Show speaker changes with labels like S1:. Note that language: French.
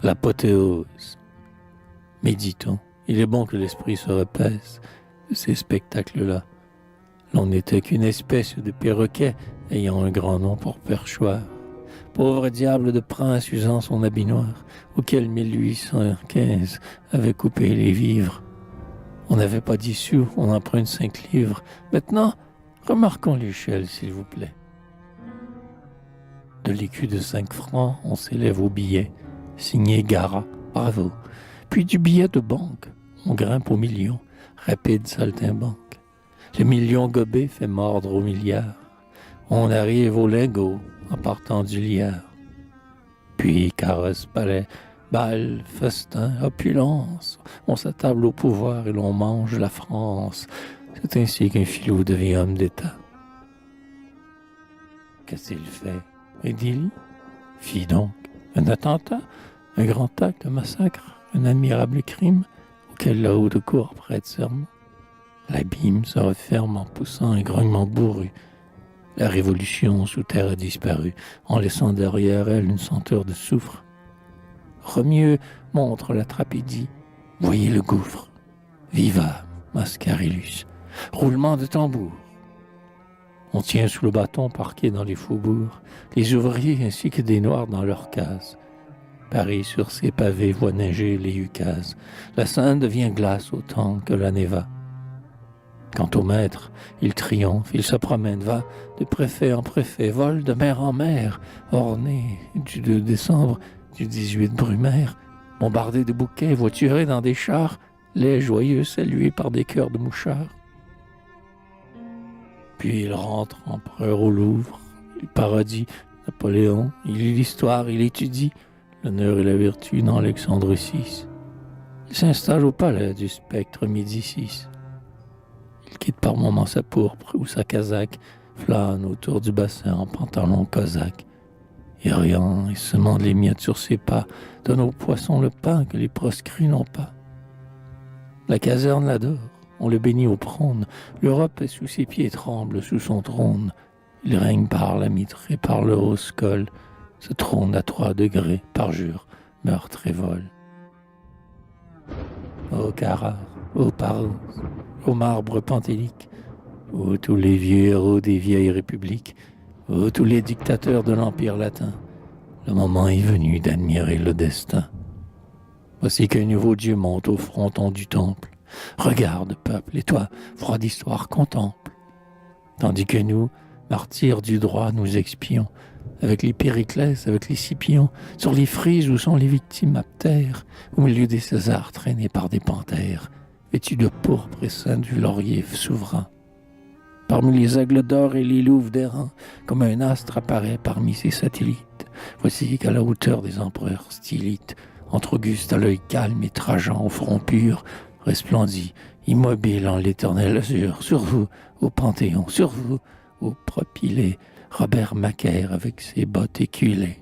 S1: L'apothéose. Méditons, il est bon que l'esprit se repaisse de ces spectacles-là. L'on n'était qu'une espèce de perroquet ayant un grand nom pour perchoir. Pauvre diable de prince usant son habit noir, auquel 1815 avait coupé les vivres. On n'avait pas 10 sous, on emprunte 5 livres. Maintenant, remarquons l'échelle, s'il vous plaît. De l'écu de 5 francs, on s'élève au billet, signé Gara, bravo. Puis du billet de banque, on grimpe au million, rapide saltimbanque. Le million gobé fait mordre au milliard. On arrive au lingot en partant du liard. Puis carrosse, palais, bal, festin, opulence. On s'attable au pouvoir et l'on mange la France. C'est ainsi qu'un filou devient homme d'État. Qu'est-ce qu'il fait? Un délit? Fit donc. Un attentat? Un grand acte, un massacre? Un admirable crime auquel la haute cour prête serment? L'abîme se referme en poussant un grognement bourru. La révolution sous terre a disparu, en laissant derrière elle une senteur de soufre. Remieux montre la trapédie. Voyez le gouffre. Viva Mascarillus. Roulement de tambour. On tient sous le bâton parqué dans les faubourgs, les ouvriers ainsi que des noirs dans leurs cases. Paris sur ses pavés voit neiger les ukases. La Seine devient glace autant que la Neva. Quant au maître, il triomphe, il se promène, va de préfet en préfet, vole de mer en mer, orné du 2 décembre, du 18 Brumaire, bombardé de bouquets, voituré dans des chars, les joyeux salués par des chœurs de mouchards. Puis il rentre empereur au Louvre, il parodie Napoléon, il lit l'histoire, il étudie l'honneur et la vertu dans Alexandre VI. Il s'installe au palais du spectre Médicis. Il quitte par moments sa pourpre ou sa casaque, flâne autour du bassin en pantalon cosaque. Et riant et semant les miettes sur ses pas, donne aux poissons le pain que les proscrits n'ont pas. La caserne l'adore, on le bénit au prône, l'Europe est sous ses pieds, tremble sous son trône. Il règne par la mitre et par le haut col, se trône à 3 degrés, parjure, meurtre et vol. Ô Carrare, ô Paros, ô marbre pentélique, ô tous les vieux héros des vieilles républiques, ô tous les dictateurs de l'Empire latin, le moment est venu d'admirer le destin. Voici qu'un nouveau Dieu monte au fronton du temple. Regarde, peuple, et toi, froide histoire, contemple. Tandis que nous, martyrs du droit, nous expions, avec les Périclès, avec les Scipions, sur les frises où sont les victimes à terre, au milieu des Césars traînés par des panthères, vêtus de pourpre et ceints du laurier souverain. Parmi les aigles d'or et les louves d'airain, comme un astre apparaît parmi ses satellites. Voici qu'à la hauteur des empereurs stylites, entre Auguste à l'œil calme et Trajan au front pur, resplendit, immobile en l'éternel azur, sur vous, au Panthéon, sur vous, au propylée, Robert Macaire avec ses bottes éculées.